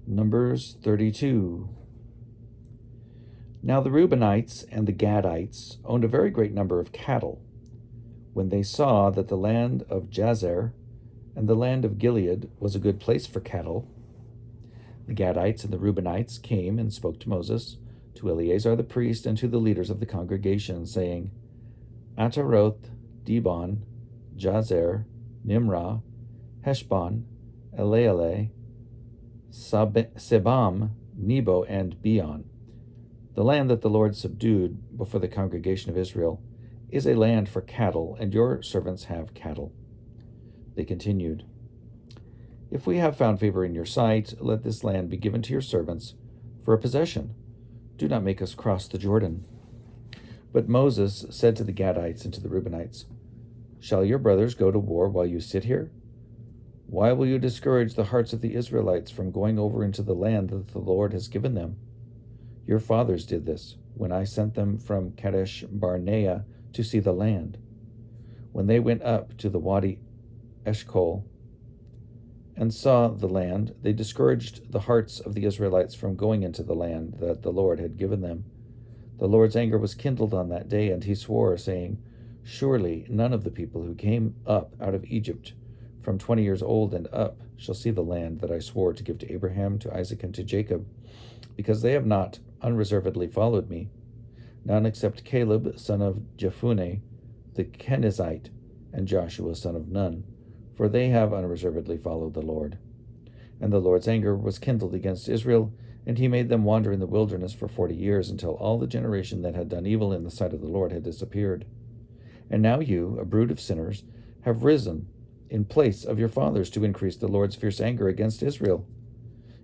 Numbers 32. Now the Reubenites and the Gadites owned a very great number of cattle. When they saw that the land of Jazer and the land of Gilead was a good place for cattle, the Gadites and the Reubenites came and spoke to Moses, to Eleazar the priest, and to the leaders of the congregation, saying, Ataroth, Dibon, Jazer, Nimrah, Heshbon, Eleale, Sebam, Nebo, and Beon. The land that the Lord subdued before the congregation of Israel is a land for cattle, and your servants have cattle. They continued, If we have found favor in your sight, let this land be given to your servants for a possession. Do not make us cross the Jordan. But Moses said to the Gadites and to the Reubenites, Shall your brothers go to war while you sit here? Why will you discourage the hearts of the Israelites from going over into the land that the Lord has given them? Your fathers did this when I sent them from Kadesh Barnea to see the land. When they went up to the Wadi Eshcol and saw the land, they discouraged the hearts of the Israelites from going into the land that the Lord had given them. The Lord's anger was kindled on that day, and he swore, saying, Surely none of the people who came up out of Egypt from 20 years old and up shall see the land that I swore to give to Abraham, to Isaac, and to Jacob, because they have not unreservedly followed me. None except Caleb, son of Jephunneh, the Kenizzite, and Joshua, son of Nun, for they have unreservedly followed the Lord. And the Lord's anger was kindled against Israel, and he made them wander in the wilderness for 40 years, until all the generation that had done evil in the sight of the Lord had disappeared. And now you, a brood of sinners, have risen in place of your fathers to increase the Lord's fierce anger against Israel.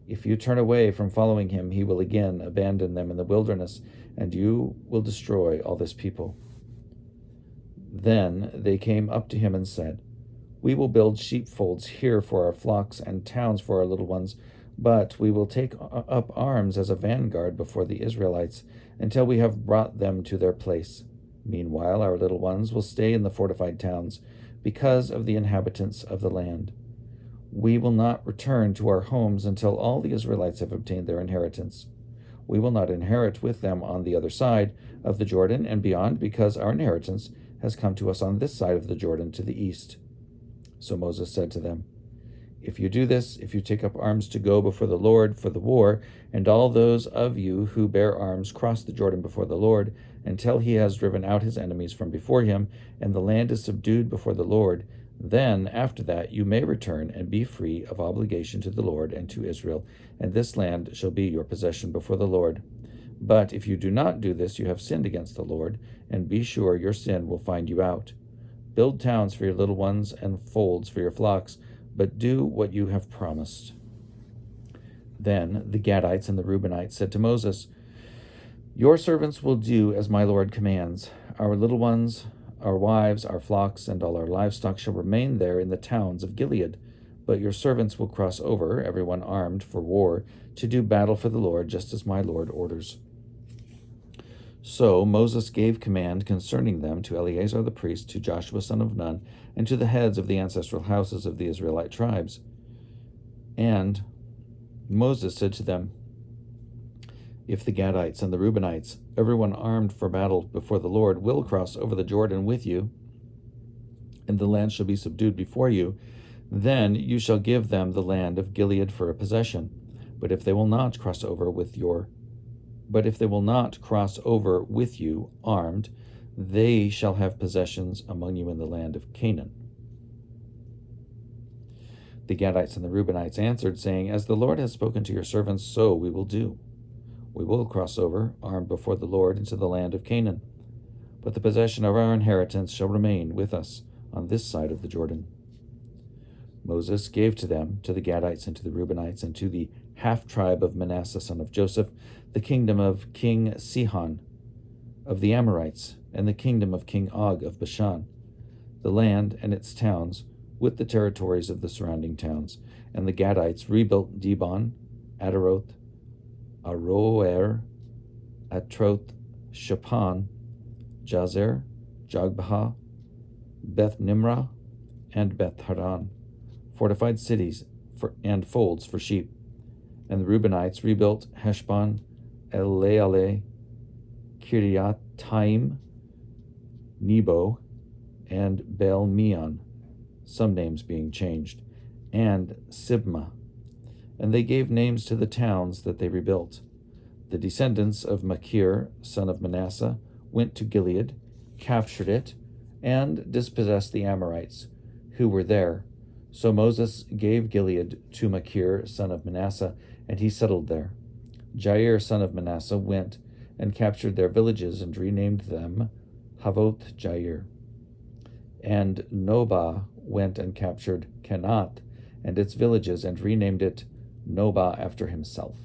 If you turn away from following him, he will again abandon them in the wilderness, and you will destroy all this people. Then they came up to him and said, We will build sheepfolds here for our flocks and towns for our little ones, but we will take up arms as a vanguard before the Israelites until we have brought them to their place. Meanwhile, our little ones will stay in the fortified towns because of the inhabitants of the land. We will not return to our homes until all the Israelites have obtained their inheritance. We will not inherit with them on the other side of the Jordan and beyond, because our inheritance has come to us on this side of the Jordan to the east. So Moses said to them, If you do this, if you take up arms to go before the Lord for the war, and all those of you who bear arms cross the Jordan before the Lord, until he has driven out his enemies from before him, and the land is subdued before the Lord, then after that you may return and be free of obligation to the Lord and to Israel, and this land shall be your possession before the Lord. But if you do not do this, you have sinned against the Lord, and be sure your sin will find you out. Build towns for your little ones and folds for your flocks, but do what you have promised. Then the Gadites and the Reubenites said to Moses, Your servants will do as my Lord commands. Our little ones, our wives, our flocks, and all our livestock shall remain there in the towns of Gilead. But your servants will cross over, everyone armed for war, to do battle for the Lord, just as my Lord orders. So Moses gave command concerning them to Eleazar the priest, to Joshua son of Nun, and to the heads of the ancestral houses of the Israelite tribes. And Moses said to them, If the Gadites and the Reubenites, everyone armed for battle before the Lord, will cross over the Jordan with you, and the land shall be subdued before you, then you shall give them the land of Gilead for a possession. But if they will not cross over with you armed, they shall have possessions among you in the land of Canaan. The Gadites and the Reubenites answered, saying, As the Lord has spoken to your servants, so we will do. We will cross over, armed before the Lord, into the land of Canaan. But the possession of our inheritance shall remain with us on this side of the Jordan. Moses gave to them, to the Gadites and to the Reubenites, and to the half-tribe of Manasseh son of Joseph, the kingdom of King Sihon of the Amorites, and the kingdom of King Og of Bashan, the land and its towns, with the territories of the surrounding towns. And the Gadites rebuilt Dibon, Ataroth, Aroer, Atroth, Shaphan, Jazer, Jogbaha, Beth Nimrah, and Beth Haran, fortified cities and folds for sheep. And the Reubenites rebuilt Heshbon, Elealeh, Kiriataim, Nebo, and Baal Meon, some names being changed, and Sibmah. And they gave names to the towns that they rebuilt. The descendants of Machir, son of Manasseh, went to Gilead, captured it, and dispossessed the Amorites, who were there. So Moses gave Gilead to Machir, son of Manasseh, and he settled there. Jair, son of Manasseh, went and captured their villages and renamed them Havoth Jair. And Nobah went and captured Kenath and its villages and renamed it Nobah after himself.